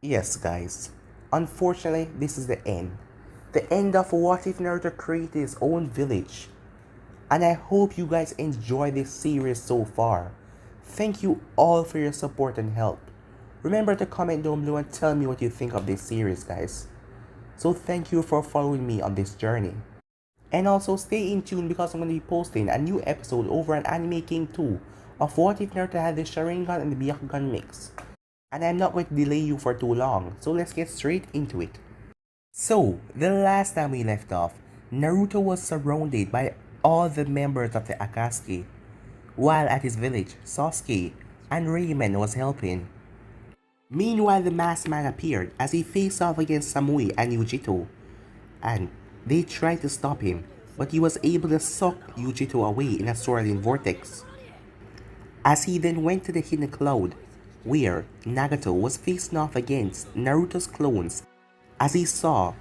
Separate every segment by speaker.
Speaker 1: Yes, guys. Unfortunately, this is the end. The end of What If Naruto created his own village. And I hope you guys enjoy this series so far. Thank you all for your support and help. Remember to comment down below and tell me what you think of this series, guys. So thank you for following me on this journey. And also stay in tune because I'm going to be posting a new episode over on Anime King 2 of What If Naruto had the Sharingan and the Byakugan mix. And I'm not going to delay you for too long, so let's get straight into it. So, the last time we left off, Naruto was surrounded by all the members of the Akatsuki, while at his village, Sasuke and Raymond was helping. Meanwhile, the masked man appeared as he faced off against Samui and Yujito, and they tried to stop him, but he was able to suck Yujito away in a swirling vortex. As he then went to the hidden cloud, where Nagato was facing off against Naruto's clones, as he saw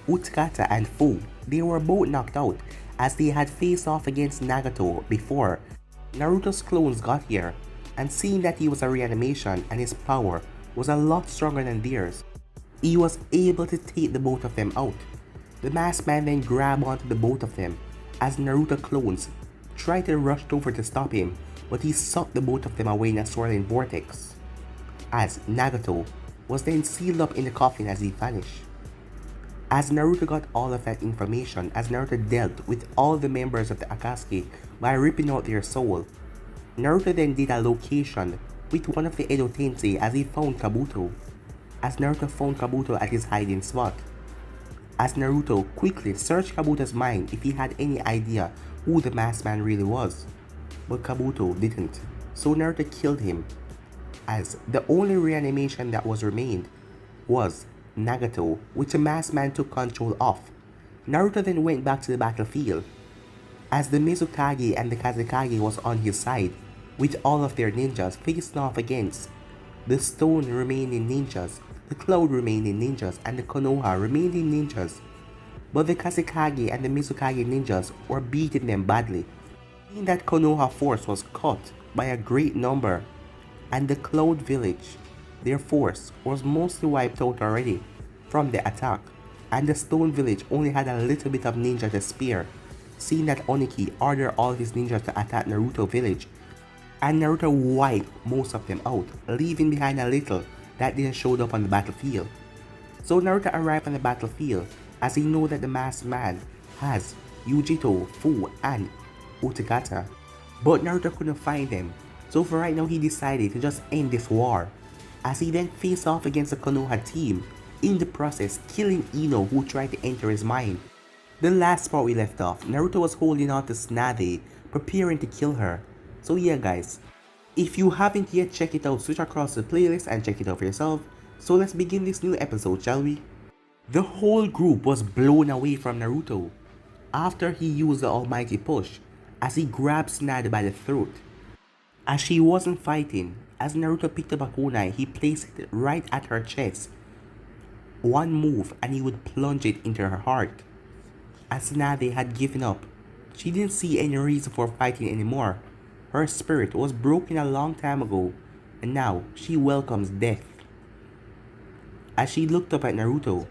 Speaker 1: Utkata and Fu. They were both knocked out as they had faced off against Nagato before Naruto's clones got here, and seeing that he was a reanimation and his power was a lot stronger than theirs, he was able to take the both of them out. The masked man then grabbed onto the both of them as Naruto clones tried to rush over to stop him, but he sucked the both of them away in a swirling vortex, as Nagato was then sealed up in the coffin as he vanished. As Naruto got all of that information, as Naruto dealt with all the members of the Akatsuki by ripping out their soul, Naruto then did a location with one of the Edo Tensei as he found Kabuto, as Naruto found Kabuto at his hiding spot. As Naruto quickly searched Kabuto's mind if he had any idea who the masked man really was, but Kabuto didn't, so Naruto killed him, as the only reanimation that was remained was Nagato, which the masked man took control of. Naruto then went back to the battlefield, as the Mizukage and the Kazekage was on his side, with all of their ninjas facing off against the Stone remaining ninjas, the Cloud remaining ninjas, and the Konoha remaining ninjas. But the Kazekage and the Mizukage ninjas were beating them badly. Seeing that Konoha force was cut by a great number, and the Cloud village, their force was mostly wiped out already from the attack, and the Stone village only had a little bit of ninja to spare. Seeing that Oniki ordered all his ninjas to attack Naruto village, and Naruto wiped most of them out, leaving behind a little that didn't show up on the battlefield. So Naruto arrived on the battlefield as he knew that the masked man has Yujito, Fu, and Utakata, but Naruto couldn't find them. So for right now, he decided to just end this war, as he then faced off against the Konoha team, in the process killing Ino who tried to enter his mind. The last part we left off, Naruto was holding on to Tsunade, preparing to kill her. So yeah guys, if you haven't yet checked it out, switch across the playlist and check it out for yourself. So let's begin this new episode, shall we? The whole group was blown away from Naruto after he used the almighty push, as he grabbed Tsunade by the throat. As she wasn't fighting, as Naruto picked up a kunai, he placed it right at her chest. One move and he would plunge it into her heart. As Tsunade had given up, she didn't see any reason for fighting anymore. Her spirit was broken a long time ago, and now she welcomes death. As she looked up at Naruto,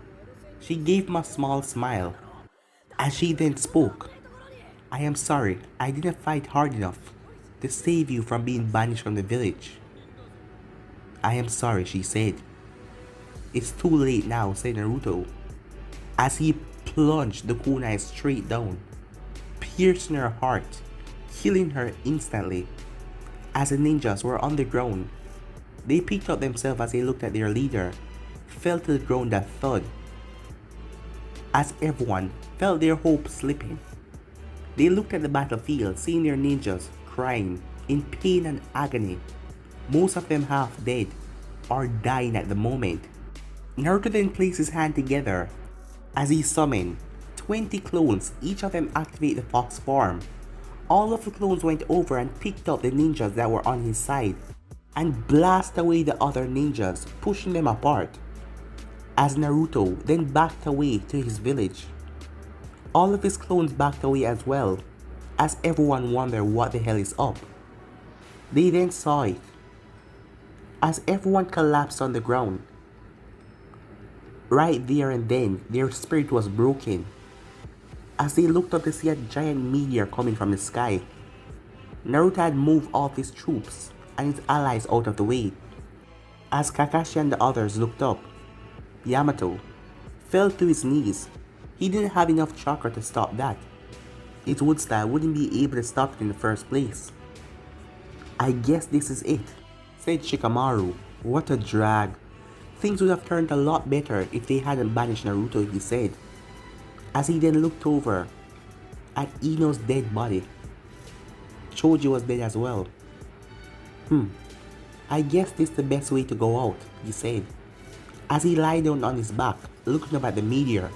Speaker 1: she gave him a small smile. As she then spoke, "I am sorry, I didn't fight hard enough to save you from being banished from the village." "I am sorry," she said. "It's too late now," said Naruto, as he plunged the kunai straight down, piercing her heart, killing her instantly. As the ninjas were on the ground, they picked up themselves as they looked at their leader, fell to the ground a thud. As everyone felt their hope slipping, they looked at the battlefield, seeing their ninjas crying in pain and agony, most of them half dead or dying at the moment. Naruto then placed his hand together as he summoned 20 clones, each of them activate the fox form. All of the clones went over and picked up the ninjas that were on his side and blasted away the other ninjas, pushing them apart. As Naruto then backed away to his village, all of his clones backed away as well, as everyone wondered what the hell is up. They then saw it, as everyone collapsed on the ground, Right there and then, their spirit was broken. As they looked up to see a giant meteor coming from the sky, Naruto had moved all of his troops and his allies out of the way. As Kakashi and the others looked up, Yamato fell to his knees. He didn't have enough chakra to stop that. His wood style wouldn't be able to stop it in the first place. I guess this is it, said Shikamaru. What a drag. Things would have turned a lot better if they hadn't banished Naruto, he said, as he then looked over at Ino's dead body. Choji was dead as well. I guess this is the best way to go out, he said, as he lay down on his back, looking up at the meteor.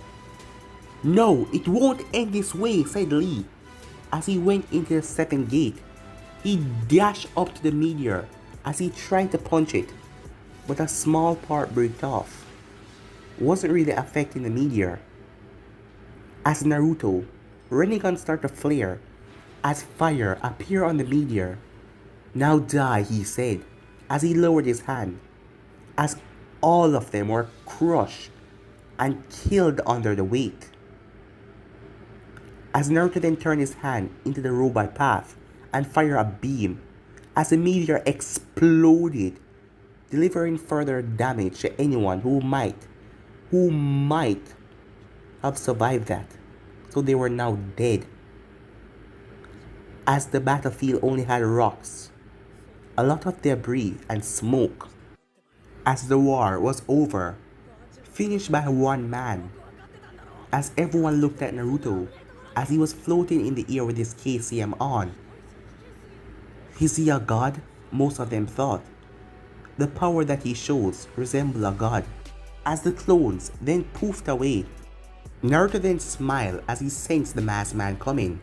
Speaker 1: No, it won't end this way, said Lee, as he went into the second gate. He dashed up to the meteor as he tried to punch it, but a small part broke off. Wasn't really affecting the meteor. As Naruto, Rinnegan started to flare as fire appeared on the meteor. Now die, he said, as he lowered his hand, as all of them were crushed and killed under the weight. As Naruto then turned his hand into the robot path and fired a beam, as the meteor exploded, delivering further damage to anyone who might have survived that. So they were now dead. As the battlefield only had rocks, a lot of debris and smoke. As the war was over, finished by one man. As everyone looked at Naruto as he was floating in the air with his KCM on. Is he a god? Most of them thought. The power that he shows resembled a god. As the clones then poofed away, Naruto then smiled as he sensed the masked man coming.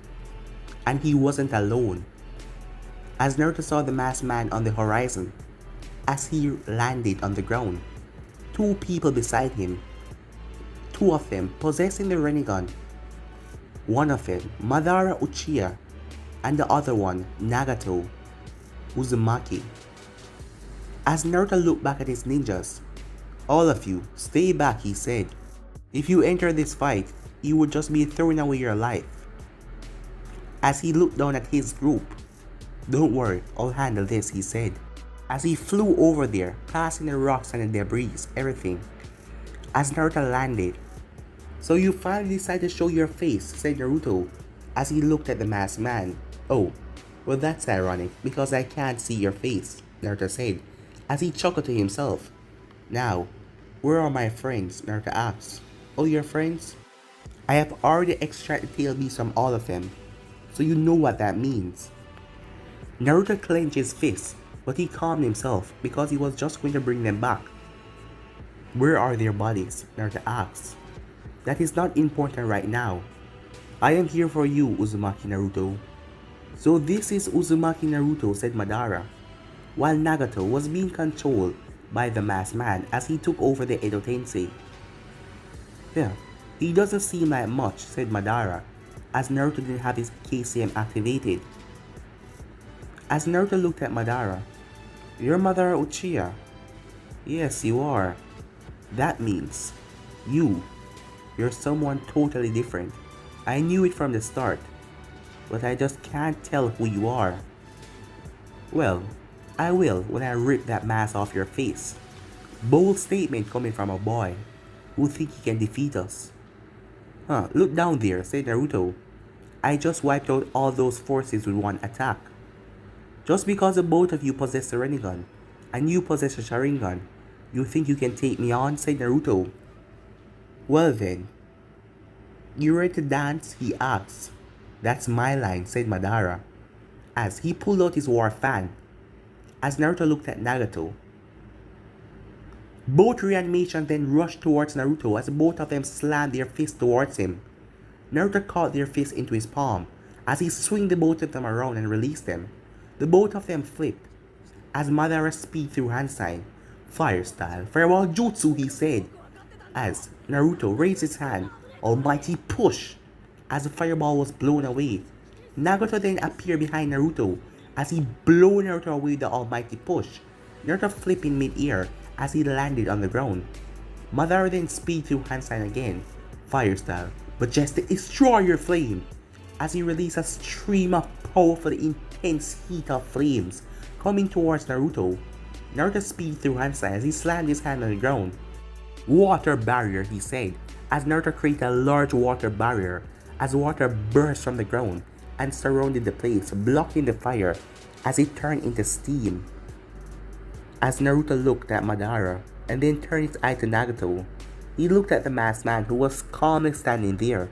Speaker 1: And he wasn't alone. As Naruto saw the masked man on the horizon, as he landed on the ground, two people beside him, two of them possessing the Rinnegan. One of them, Madara Uchiha, and the other one, Nagato Uzumaki. As Naruto looked back at his ninjas, all of you, stay back, he said. If you enter this fight, you would just be throwing away your life. As he looked down at his group, don't worry, I'll handle this, he said. As he flew over there, passing the rocks and the debris, everything. As Naruto landed, so you finally decided to show your face, said Naruto, as he looked at the masked man. Oh, well that's ironic, because I can't see your face, Naruto said, as he chuckled to himself. Now, where are my friends? Naruto asked. Oh, your friends? I have already extracted tail beasts from all of them, so you know what that means. Naruto clenched his fist, but he calmed himself because he was just going to bring them back. Where are their bodies? Naruto asked. That is not important right now. I am here for you, Uzumaki Naruto. So this is Uzumaki Naruto, said Madara, while Nagato was being controlled by the masked man as he took over the Edo Tensei. Yeah, he doesn't seem like much, said Madara, as Naruto didn't have his KCM activated. As Naruto looked at Madara, you're Madara Uchiha. Yes, you are. That means, you're someone totally different. I knew it from the start, but I just can't tell who you are. Well, I will when I rip that mask off your face. Bold statement coming from a boy who thinks he can defeat us. Look down there, said Naruto. I just wiped out all those forces with one attack. Just because the both of you possess the Rinnegan, and you possess a Sharingan, you think you can take me on, said Naruto. Well then, you ready to dance? He asked. That's my line, said Madara, as he pulled out his war fan. As Naruto looked at Nagato, both reanimations then rushed towards Naruto as both of them slammed their fists towards him. Naruto caught their fists into his palm as he swung the both of them around and released them. The both of them flipped as Madara speed through hand sign. Fire style, farewell jutsu, he said, as Naruto raised his hand. Almighty push as the fireball was blown away. Nagato then appeared behind Naruto as he blew Naruto away with the almighty push. Naruto flipped in mid-air as he landed on the ground. Madara then speed through hand sign again, fire style, but just to destroy your flame, as he released a stream of powerful intense heat of flames coming towards Naruto. Naruto speed through hand sign as he slammed his hand on the ground. Water barrier, he said, as Naruto created a large water barrier as water burst from the ground and surrounded the place, blocking the fire as it turned into steam. As Naruto looked at Madara and then turned his eye to Nagato, he looked at the masked man who was calmly standing there.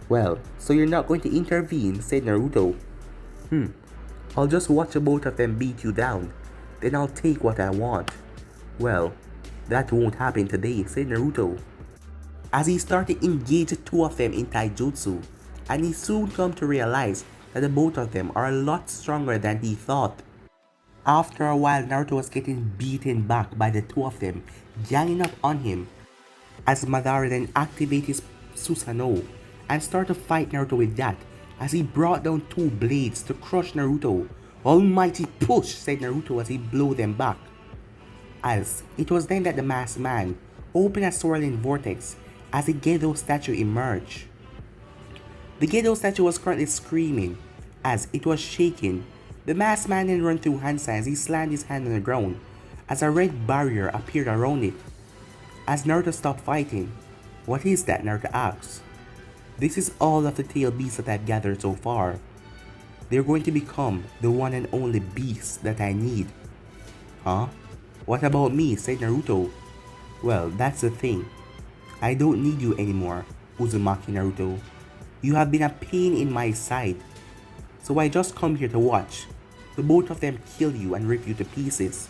Speaker 1: "Well, so you're not going to intervene," said Naruto. I'll just watch the both of them beat you down, then I'll take what I want." "Well, that won't happen today," said Naruto, as he started to engage the two of them in taijutsu, and he soon come to realize that the both of them are a lot stronger than he thought. After a while, Naruto was getting beaten back by the two of them, ganging up on him, as Madara then activated his Susanoo and started to fight Naruto with that, as he brought down two blades to crush Naruto. "Almighty push," said Naruto as he blew them back. As it was then that the masked man opened a swirling vortex as the Gedo Statue emerged. The Gedo Statue was currently screaming as it was shaking. The masked man then ran through hand signs as he slammed his hand on the ground as a red barrier appeared around it. As Naruto stopped fighting, "What is that?" Naruto asked. "This is all of the tail beasts that I've gathered so far. They're going to become the one and only beast that I need." "Huh? What about me?" said Naruto. "Well, that's the thing. I don't need you anymore, Uzumaki Naruto. You have been a pain in my side. So I just come here to watch the both of them kill you and rip you to pieces."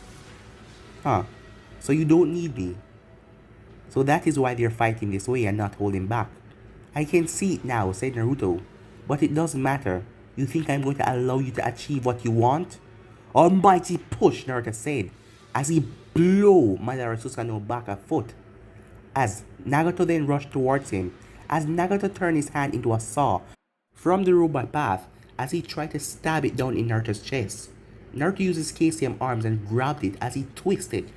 Speaker 1: "Huh, so you don't need me. So that is why they're fighting this way and not holding back. I can see it now," said Naruto. "But it doesn't matter. You think I'm going to allow you to achieve what you want?" "Almighty push," Naruto said, as he blew Madara Susanoo back a foot. As Nagato then rushed towards him, as Nagato turned his hand into a saw from the robot path as he tried to stab it down in Naruto's chest. Naruto used his KCM arms and grabbed it as he twisted,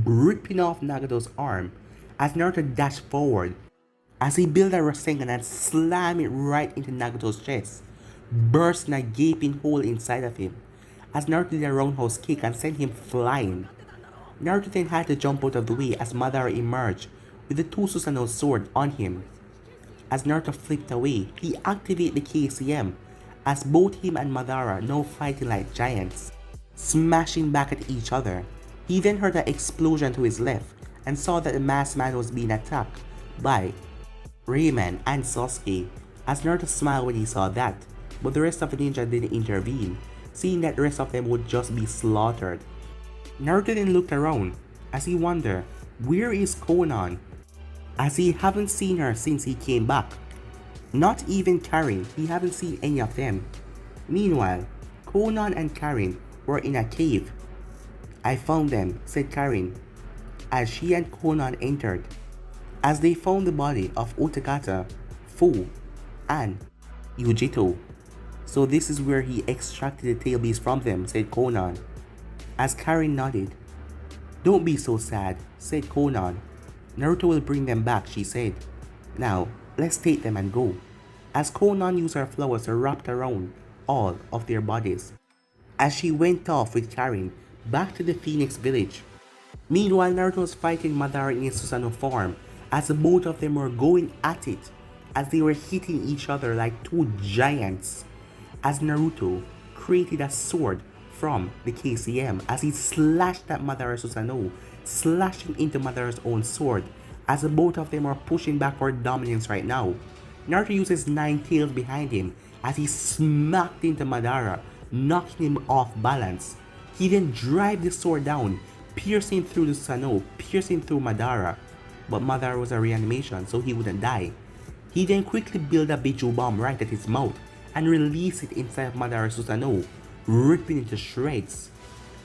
Speaker 1: ripping off Nagato's arm as Naruto dashed forward as he built a Rasengan and slammed it right into Nagato's chest, bursting a gaping hole inside of him as Naruto did a roundhouse kick and sent him flying. Naruto then had to jump out of the way as Madara emerged with the two Susanoo sword on him. As Naruto flipped away, he activated the KCM as both him and Madara now fighting like giants, smashing back at each other. He then heard an explosion to his left and saw that the masked man was being attacked by Rayman and Sasuke, as Naruto smiled when he saw that, but the rest of the ninja didn't intervene, seeing that the rest of them would just be slaughtered. Naruto then looked around as he wondered, where is Konan? As he haven't seen her since he came back. Not even Karin, he haven't seen any of them. Meanwhile, Konan and Karin were in a cave. "I found them," said Karin, as she and Konan entered, as they found the body of Utakata, Fu, and Yujito. "So this is where he extracted the tail beast from them," said Konan, as Karin nodded. "Don't be so sad," said Konan. "Naruto will bring them back," she said. "Now, let's take them and go," as Konan used her flowers to wrap around all of their bodies, as she went off with Karin back to the Phoenix village. Meanwhile, Naruto was fighting Madara in his Susanoo form, as the both of them were going at it, as they were hitting each other like two giants, as Naruto created a sword from the KCM as he slashed at Madara Susanoo, slashing into Madara's own sword, as the both of them are pushing back for dominance right now. Naruto uses 9 tails behind him as he smacked into Madara, knocking him off balance. He then drives the sword down, piercing through the Susanoo, piercing through Madara, but Madara was a reanimation, so he wouldn't die. He then quickly built a Biju bomb right at his mouth and released it inside of Madara Susanoo, ripping it to shreds.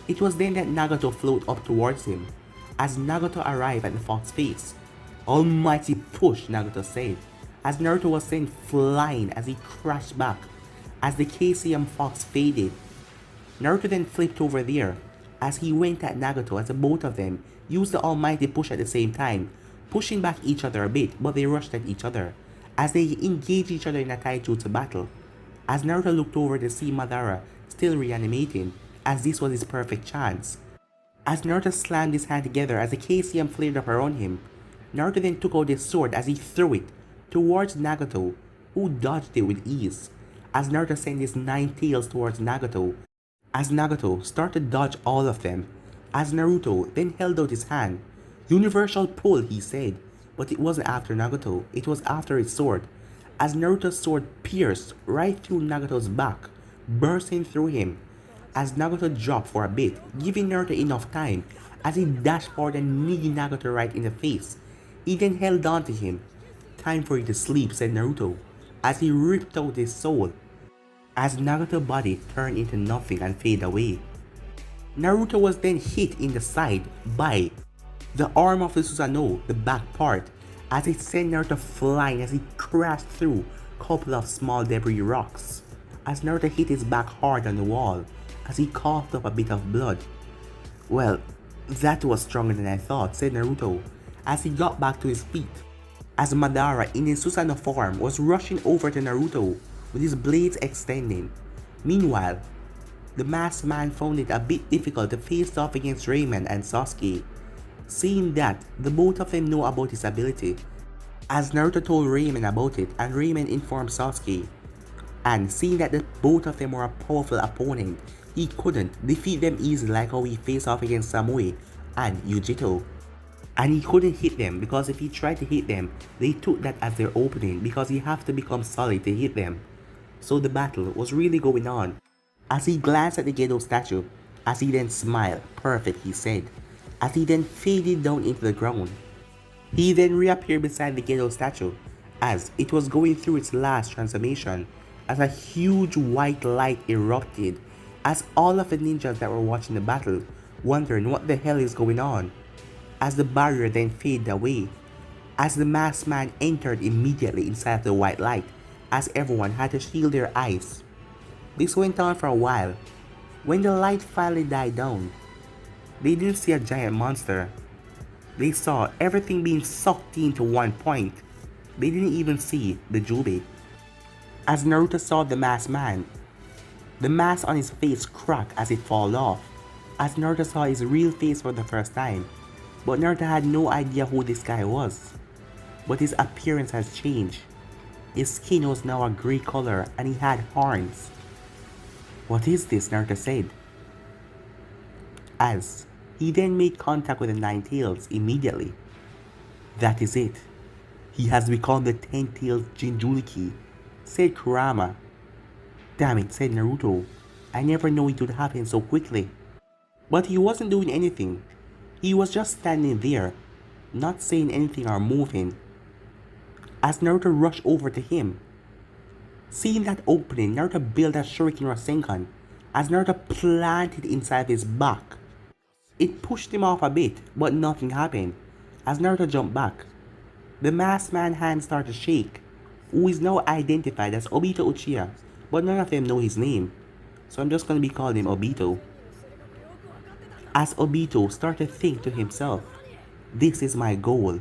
Speaker 1: It was then that Nagato floated up towards him, as Nagato arrived at the fox face. "Almighty push," Nagato said, as Naruto was sent flying as he crashed back, as the KCM fox faded. Naruto then flipped over there, as he went at Nagato as the both of them used the almighty push at the same time, pushing back each other a bit, but they rushed at each other as they engaged each other in a taijutsu battle. As Naruto looked over to see Madara still reanimating, as this was his perfect chance. As Naruto slammed his hand together as the KCM flared up around him, Naruto then took out his sword as he threw it towards Nagato, who dodged it with ease. As Naruto sent his 9 tails towards Nagato, as Nagato started to dodge all of them, as Naruto then held out his hand. Universal pull, he said, but it wasn't after Nagato, it was after his sword, as Naruto's sword pierced right through Nagato's back, bursting through him, as Nagato dropped for a bit, giving Naruto enough time as he dashed forward and kneed Nagato right in the face. He then held on to him. Time for you to sleep, said Naruto, as he ripped out his soul, as Nagato's body turned into nothing and faded away. Naruto was then hit in the side by the arm of the Susanoo, the back part, as it sent Naruto flying as he crashed through a couple of small debris rocks, as Naruto hit his back hard on the wall, as he coughed up a bit of blood. Well, that was stronger than I thought, said Naruto, as he got back to his feet, as Madara in his Susanoo form was rushing over to Naruto with his blades extending. Meanwhile, the masked man found it a bit difficult to face off against Raymond and Sasuke, seeing that the both of them know about his ability, as Naruto told Raymond about it and Raymond informed Sasuke, and seeing that the both of them were a powerful opponent, he couldn't defeat them easily like how he faced off against Samui and Yujito. And he couldn't hit them because if he tried to hit them, they took that as their opening because he have to become solid to hit them. So the battle was really going on. As he glanced at the Gedo statue, as he then smiled, perfect, he said, as he then faded down into the ground. He then reappeared beside the Gedo statue as it was going through its last transformation, as a huge white light erupted, as all of the ninjas that were watching the battle wondering what the hell is going on, as the barrier then faded away, as the masked man entered immediately inside the white light, as everyone had to shield their eyes. This went on for a while. When the light finally died down, they didn't see a giant monster. They saw everything being sucked into one point. They didn't even see the Jubei. As Naruto saw the masked man, the mask on his face cracked as it fell off, as Naruto saw his real face for the first time. But Naruto had no idea who this guy was. But his appearance has changed. His skin was now a grey color and he had horns. What is this? Naruto said, as he then made contact with the 9 tails immediately. That is it. He has become the 10-tailed Jinchuriki, said Kurama. Damn it, said Naruto. I never knew it would happen so quickly. But he wasn't doing anything. He was just standing there, not saying anything or moving. As Naruto rushed over to him. Seeing that opening, Naruto built a Shuriken Rasengan as Naruto planted inside his back. It pushed him off a bit, but nothing happened. As Naruto jumped back, the masked man's hand started to shake, who is now identified as Obito Uchiha, but none of them know his name, so I'm just going to be calling him Obito. As Obito started to think to himself, this is my goal,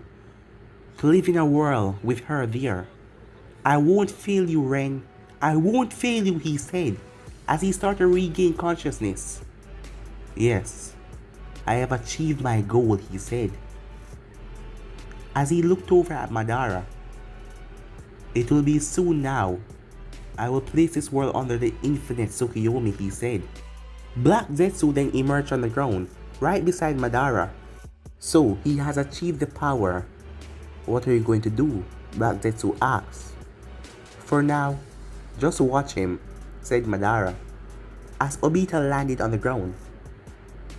Speaker 1: to live in a world with her there. I won't fail you, Ren. I won't fail you, he said, as he started to regain consciousness. Yes, I have achieved my goal, he said. As he looked over at Madara. It will be soon now. I will place this world under the infinite Tsukuyomi, he said. Black Zetsu then emerged on the ground, right beside Madara. So he has achieved the power. What are you going to do? Black Zetsu asked. For now, just watch him, said Madara, as Obito landed on the ground.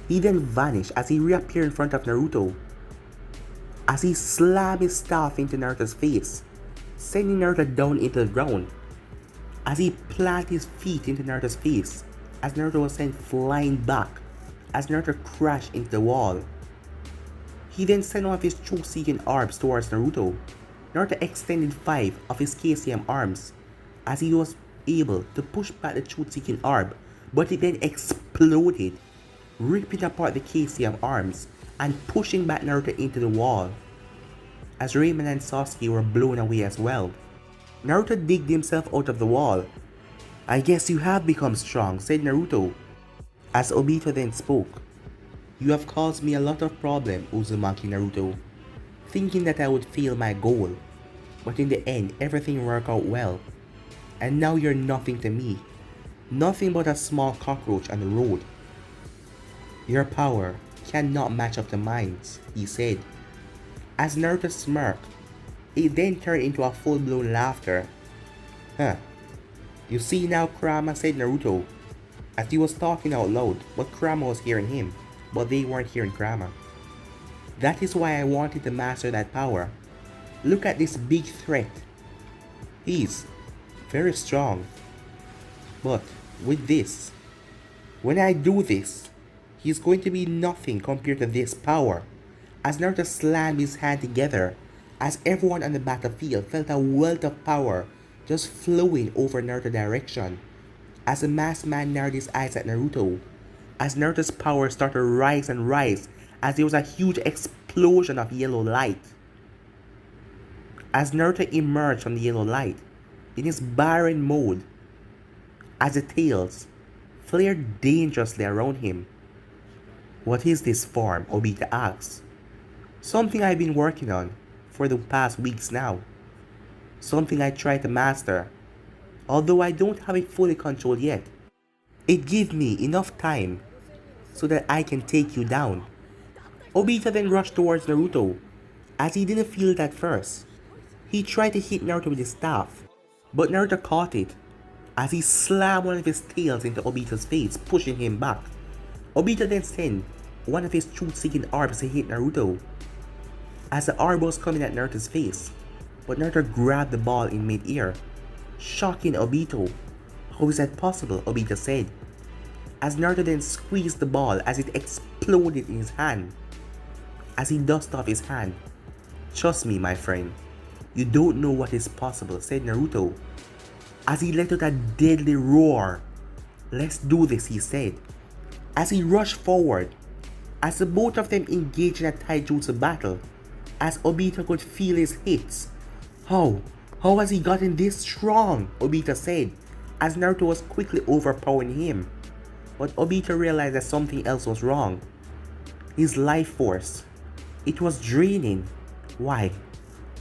Speaker 1: He then vanished as he reappeared in front of Naruto, as he slammed his staff into Naruto's face, sending Naruto down into the ground, as he planted his feet into Naruto's face, as Naruto was sent flying back, as Naruto crashed into the wall. He then sent one of his truth-seeking arms towards Naruto. Naruto extended 5 of his KCM arms, as he was able to push back the truth-seeking orb, but it then exploded, ripping apart the casing of arms and pushing back Naruto into the wall. As Raymond and Sasuke were blown away as well. Naruto digged himself out of the wall. "I guess you have become strong," said Naruto. As Obito then spoke, "You have caused me a lot of problems, Uzumaki Naruto, thinking that I would fail my goal. But in the end, everything worked out well. And now you're nothing to me. Nothing but a small cockroach on the road. Your power cannot match up to mine," he said. As Naruto smirked, it then turned into a full-blown laughter. "Huh. You see now, Kurama," said Naruto, as he was talking out loud, but Kurama was hearing him, but they weren't hearing Kurama. "That is why I wanted to master that power. Look at this big threat. He's very strong. But with this, when I do this, he's going to be nothing compared to this power." As Naruto slammed his hand together, as everyone on the battlefield felt a wealth of power just flowing over Naruto's direction. As the masked man narrowed his eyes at Naruto, as Naruto's power started to rise and rise, as there was a huge explosion of yellow light. As Naruto emerged from the yellow light, in his barren mode, as the tails flared dangerously around him. "What is this form?" Obito asked. "Something I've been working on for the past weeks now. Something I try to master, although I don't have it fully controlled yet. It gives me enough time so that I can take you down." Obito then rushed towards Naruto, as he didn't feel it at first. He tried to hit Naruto with his staff, but Naruto caught it, as he slammed one of his tails into Obito's face, pushing him back. Obito then sent one of his truth-seeking orbs to hit Naruto, as the orb was coming at Naruto's face, but Naruto grabbed the ball in mid-air, shocking Obito. "How is that possible?" Obito said, as Naruto then squeezed the ball as it exploded in his hand. As he dusted off his hand, "Trust me, my friend, you don't know what is possible," said Naruto, as he let out a deadly roar. "Let's do this," he said, as he rushed forward, as the both of them engaged in a taijutsu battle, as Obito could feel his hits. How has he gotten this strong?" Obito said, as Naruto was quickly overpowering him. But Obito realized that something else was wrong. His life force. It was draining. Why?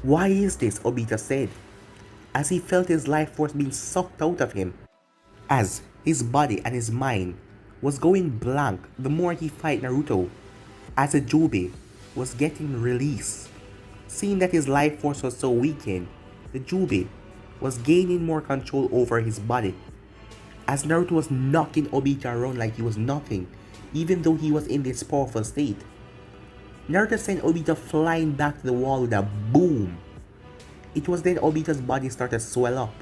Speaker 1: Why is this?" Obito said, as he felt his life force being sucked out of him, as his body and his mind was going blank the more he fight Naruto, as the Jubi was getting released. Seeing that his life force was so weakened, the Jubi was gaining more control over his body, as Naruto was knocking Obito around like he was nothing, even though he was in this powerful state. Naruto sent Obito flying back to the wall with a boom. It was then Obito's body started to swell up,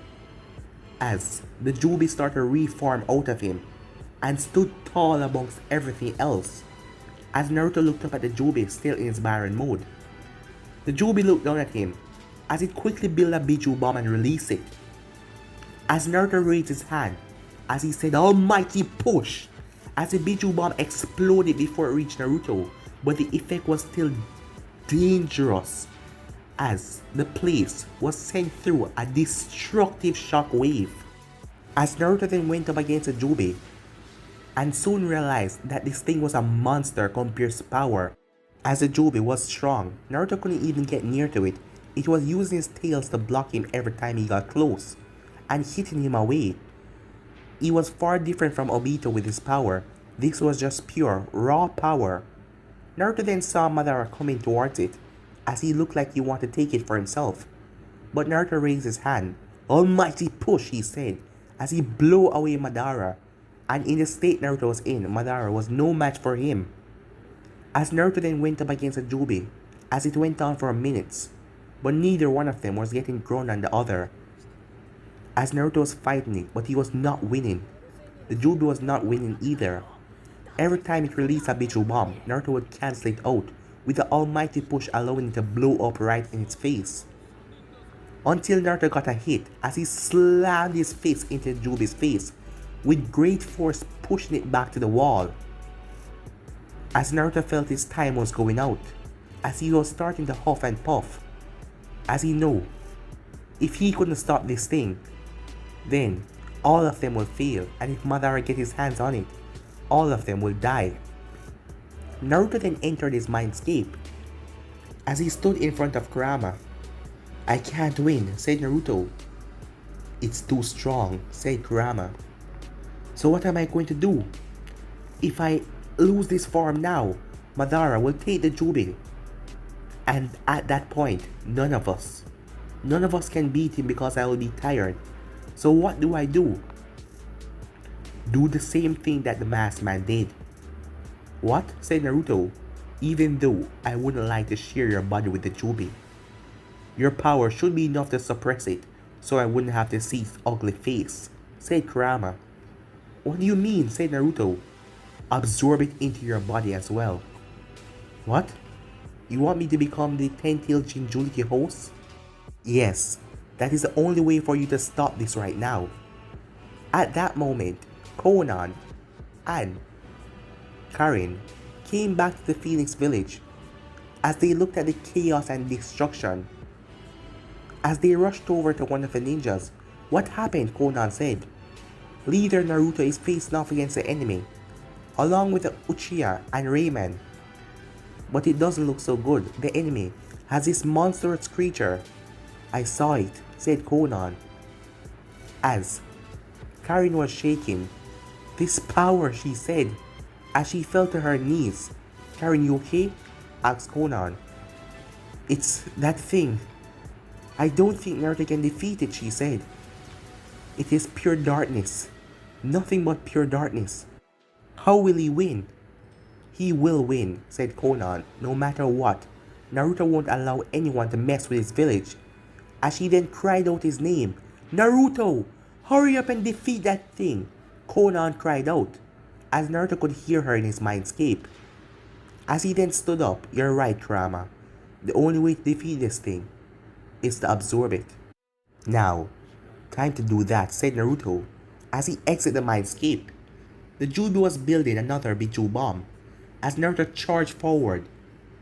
Speaker 1: as the Jubi started to reform out of him, and stood tall amongst everything else. As Naruto looked up at the Jubi still in his barren mode, the Jubi looked down at him, as it quickly built a Biju bomb and released it. As Naruto raised his hand, as he said, "Almighty push!" as the Biju bomb exploded before it reached Naruto, but the effect was still dangerous, as the place was sent through a destructive shock wave. As Naruto then went up against the Jubi, and soon realized that this thing was a monster compared to power. As the Jubi was strong, Naruto couldn't even get near to it. It was using his tails to block him every time he got close, and hitting him away. He was far different from Obito with his power. This was just pure, raw power. Naruto then saw Madara coming towards it, as he looked like he wanted to take it for himself. But Naruto raised his hand. "Almighty push," he said, as he blew away Madara. And in the state Naruto was in, Madara was no match for him. As Naruto then went up against the Jubi, as it went on for minutes, but neither one of them was getting grown on the other. As Naruto was fighting it, but he was not winning. The Jubi was not winning either. Every time it released a Biju bomb, Naruto would cancel it out, with the almighty push allowing it to blow up right in its face. Until Naruto got a hit, as he slammed his fist into the Jubi's face, with great force pushing it back to the wall. as Naruto felt his time was going out, as he was starting to huff and puff, as he knew if he couldn't stop this thing, then all of them will fail, and if Madara get his hands on it, all of them will die. Naruto then entered his mindscape. As he stood in front of Kurama, "I can't win," said Naruto. "It's too strong," said Kurama. "So what am I going to do? If I lose this form now, Madara will take the Jubi. And at that point, none of us can beat him because I will be tired. So what do I do?" "Do the same thing that the masked man did." "What?" said Naruto. "Even though I wouldn't like to share your body with the Jubi, your power should be enough to suppress it, so I wouldn't have to see its ugly face," said Kurama. "What do you mean?" said Naruto. "Absorb it into your body as well." "What? You want me to become the 10-tailed Jinchuriki host?" "Yes, that is the only way for you to stop this right now." At that moment, Konan and Karin came back to the Phoenix village. As they looked at the chaos and destruction, as they rushed over to one of the ninjas, "What happened?" Konan said. "Leader Naruto is facing off against the enemy, along with the Uchiha and Rayman. But it doesn't look so good. The enemy has this monstrous creature." "I saw it," said Konan. As Karin was shaking, "This power," she said, as she fell to her knees. "Karin, you okay?" asked Konan. "It's that thing. I don't think Naruto can defeat it," she said. "It is pure darkness. Nothing but pure darkness. How will he win?" "He will win," said Konan, "no matter what. Naruto won't allow anyone to mess with his village." As she then cried out his name, "Naruto! Hurry up and defeat that thing!" Konan cried out, as Naruto could hear her in his mindscape. As he then stood up, "You're right, Kurama. The only way to defeat this thing is to absorb it." "Now, time to do that," said Naruto, as he exited the mindscape. The Jubi was building another Biju bomb. As Naruto charged forward,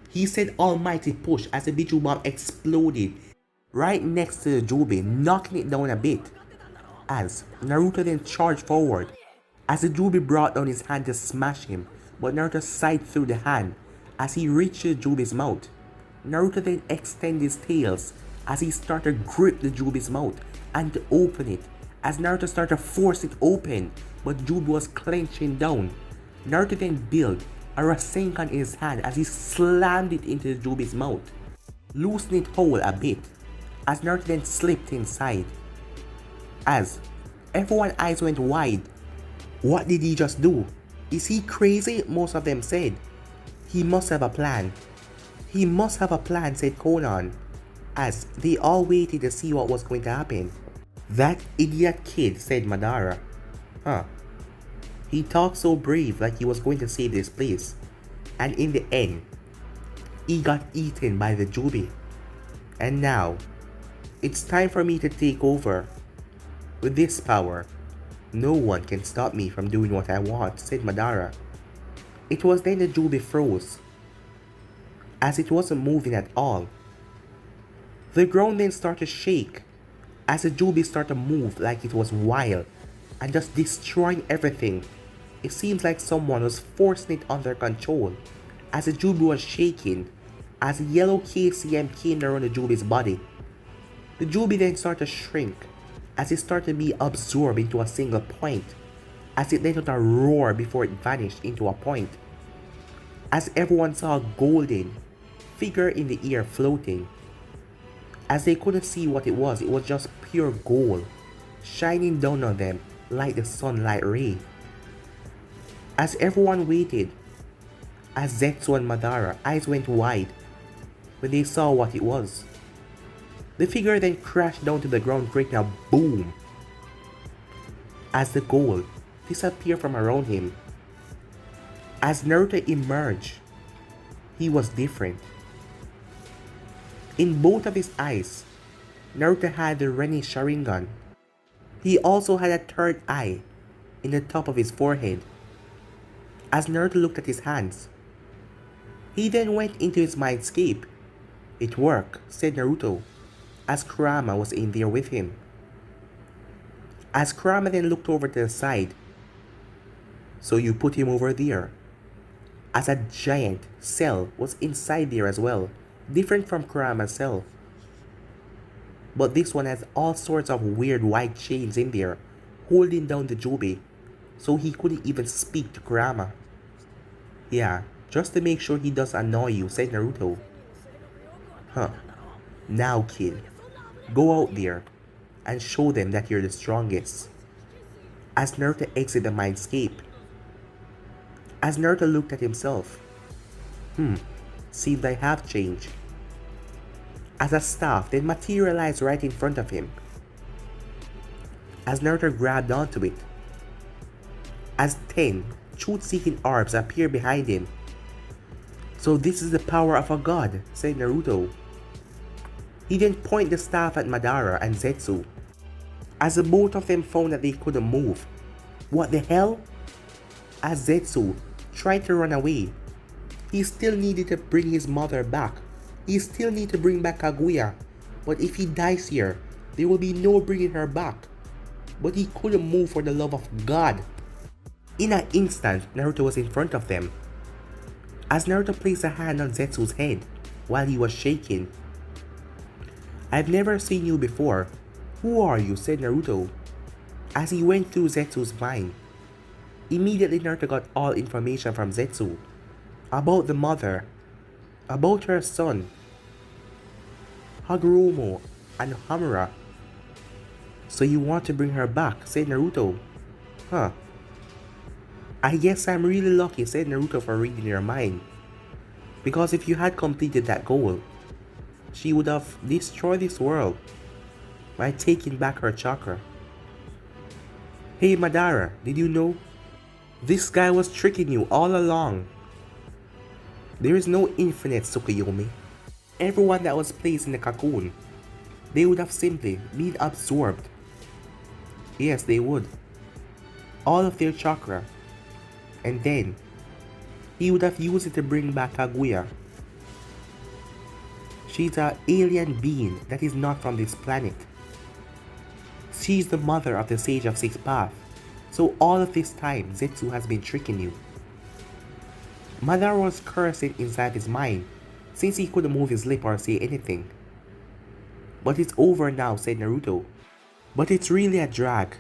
Speaker 1: he said almighty push as the Biju bomb exploded right next to the Jubi, knocking it down a bit. As Naruto then charged forward, as the Jubi brought down his hand to smash him, but Naruto sighed through the hand as he reached the Jubi's mouth. Naruto then extended his tails as he started to grip the Jubi's mouth and to open it. As Naruto started to force it open, but Jubi was clenching down. Naruto then built a Rasengan in his hand as he slammed it into the Jubi's mouth, loosening it whole a bit, as Naruto then slipped inside. As everyone's eyes went wide. What did he just do? Is he crazy? Most of them said. He must have a plan. He must have a plan, said Konan, as they all waited to see what was going to happen. That idiot kid, said Madara. Huh. He talked so brave like he was going to save this place. And in the end, he got eaten by the Jubi. And now, it's time for me to take over. With this power, no one can stop me from doing what I want, said Madara. It was then the Jubi froze, as it wasn't moving at all. The ground then started to shake, as the Jubi started to move like it was wild, and just destroying everything. It seems like someone was forcing it under control, as the Jubi was shaking, as yellow KCM came around the Jubi's body. The Jubi then started to shrink, as it started to be absorbed into a single point, as it let out a roar before it vanished into a point. As everyone saw a golden figure in the air floating. As they couldn't see what it was just pure gold, shining down on them like the sunlight ray. As everyone waited, as Zetsu and Madara eyes went wide when they saw what it was. The figure then crashed down to the ground, creating a boom, as the gold disappeared from around him. As Naruto emerged, he was different. In both of his eyes, Naruto had the Renin Sharingan. He also had a third eye in the top of his forehead. As Naruto looked at his hands, He then went into his mindscape. It worked, said Naruto, as Kurama was in there with him. As Kurama then looked over to the side. So you put him over there. As a giant cell was inside there as well, different from Kurama's cell. But this one has all sorts of weird white chains in there, holding down the Jobe, so he couldn't even speak to Kurama. Yeah, just to make sure he does annoy you, said Naruto. Huh. Now kid, go out there and show them that you're the strongest. As Naruto exited the mindscape. As Naruto looked at himself. Seems I have changed. As a staff then materialized right in front of him. As Naruto grabbed onto it. As 10 truth-seeking orbs appeared behind him. So this is the power of a god, said Naruto. He then pointed the staff at Madara and Zetsu. As the both of them found that they couldn't move. What the hell? As Zetsu tried to run away, he still needed to bring his mother back. He still needed to bring back Kaguya. But if he dies here, there will be no bringing her back. But he couldn't move for the love of God. In an instant, Naruto was in front of them. As Naruto placed a hand on Zetsu's head while he was shaking. I've never seen you before. Who are you? Said Naruto. As he went through Zetsu's mind. Immediately Naruto got all information from Zetsu. About the mother. About her son. Hagoromo and Hamura. So you want to bring her back? Said Naruto. Huh. I guess I'm really lucky, said Naruto, for reading your mind. Because if you had completed that goal, she would have destroyed this world by taking back her chakra. Hey Madara, did you know? This guy was tricking you all along. There is no infinite Tsukuyomi. Everyone that was placed in the cocoon, they would have simply been absorbed. Yes, they would. All of their chakra. And then, he would have used it to bring back Kaguya. She's an alien being that is not from this planet. She's the mother of the Sage of Six Paths. So all of this time, Zetsu has been tricking you. Madara was cursing inside his mind, since he couldn't move his lip or say anything. But it's over now, said Naruto. But it's really a drag.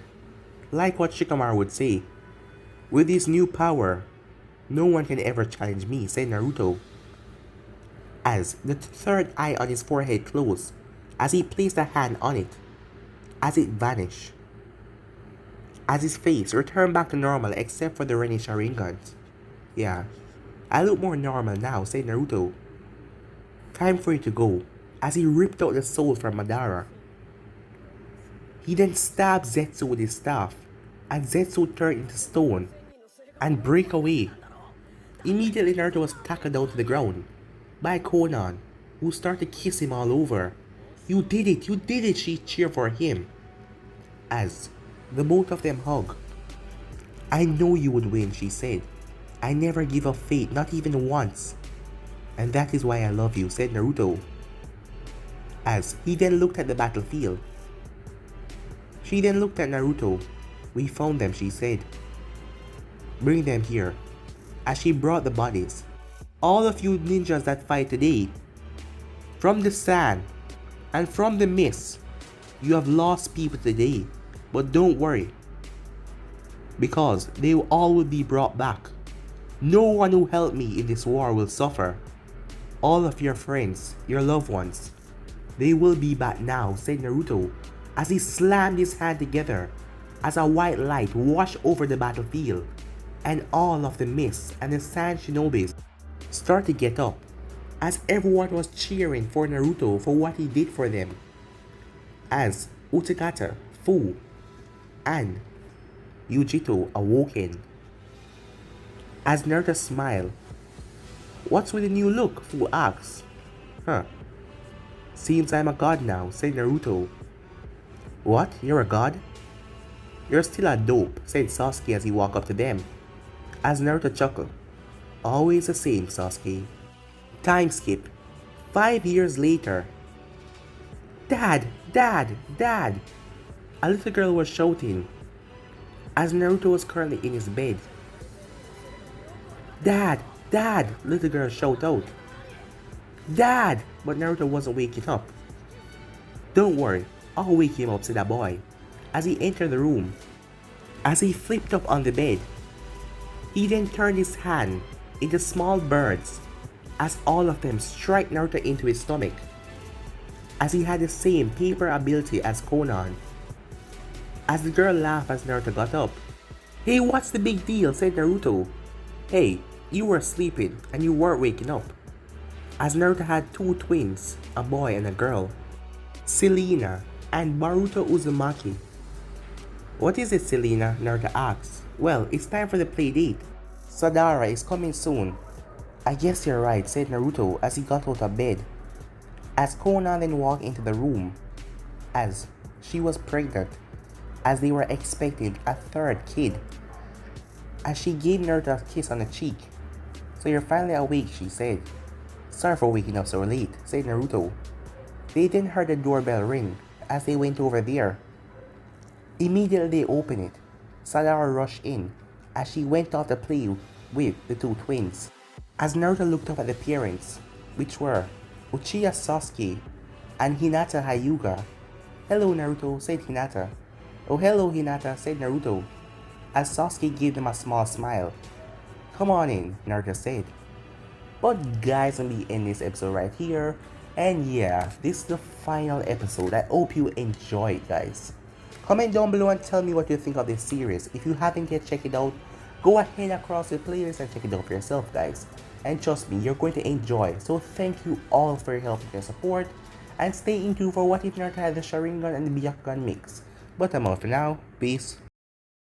Speaker 1: Like what Shikamaru would say. With this new power, no one can ever challenge me, said Naruto. As the third eye on his forehead closed, as he placed a hand on it, as it vanished. As his face returned back to normal except for the Renin Sharingans. Yeah, I look more normal now, said Naruto. Time for you to go, as he ripped out the soul from Madara. He then stabbed Zetsu with his staff, and Zetsu turned into stone and break away. Immediately Naruto was tackled down to the ground by Konan, who started to kiss him all over. You did it, she cheered for him. As the both of them hug. I know you would win, she said. I never give up faith, not even once. And that is why I love you, said Naruto. As he then looked at the battlefield. She then looked at Naruto. We found them, she said. Bring them here. As she brought the bodies. All of you ninjas that fight today, from the sand and from the mist, you have lost people today. But don't worry, because they all will be brought back. No one who helped me in this war will suffer. All of your friends, your loved ones, they will be back now, said Naruto, as he slammed his hand together as a white light washed over the battlefield, and all of the mist and the sand shinobis started to get up, as everyone was cheering for Naruto for what he did for them. As Uchigato, Fu, and Yujito awoken. As Naruto smiled. What's with the new look? Fu asked. Huh. Seems I'm a god now, said Naruto. What? You're a god? You're still a dope, said Sasuke as he walked up to them. As Naruto chuckled. Always the same, Sasuke. Time skip. 5 years later. Dad! Dad! Dad! A little girl was shouting as Naruto was currently in his bed. Dad! Dad! Little girl shouted out. Dad! But Naruto wasn't waking up. Don't worry, I'll wake him up, said a boy as he entered the room. As he flipped up on the bed, he then turned his hand into small birds as all of them struck Naruto into his stomach, as he had the same paper ability as Conan. As the girl laughed as Naruto got up. Hey, what's the big deal, said Naruto. Hey, you were sleeping and you weren't waking up. As Naruto had two twins, a boy and a girl, Selena and Baruto Uzumaki. What is it, Selena? Naruto asks. Well, it's time for the play date. Sadara is coming soon. I guess you're right, said Naruto as he got out of bed. As Conan then walked into the room, as she was pregnant, as they were expecting a third kid. As she gave Naruto a kiss on the cheek. So you're finally awake, she said. Sorry for waking up so late, said Naruto. They then heard the doorbell ring as they went over there. Immediately they opened it. Sadara rushed in as she went off to play with the two twins. As Naruto looked up at the parents, which were Uchiha Sasuke and Hinata Hyuga. Hello, Naruto, said Hinata. Oh, hello, Hinata, said Naruto, as Sasuke gave them a small smile. Come on in, Naruto said. But guys, I'm going to end this episode right here. And yeah, this is the final episode. I hope you enjoyed, guys. Comment down below and tell me what you think of this series. If you haven't yet checked it out, go ahead across the playlist and check it out for yourself, guys. And trust me, you're going to enjoy. So thank you all for your help and your support. And stay in tune for what if Naruto had the Sharingan and the Byakugan mix. But I'm out for now. Peace.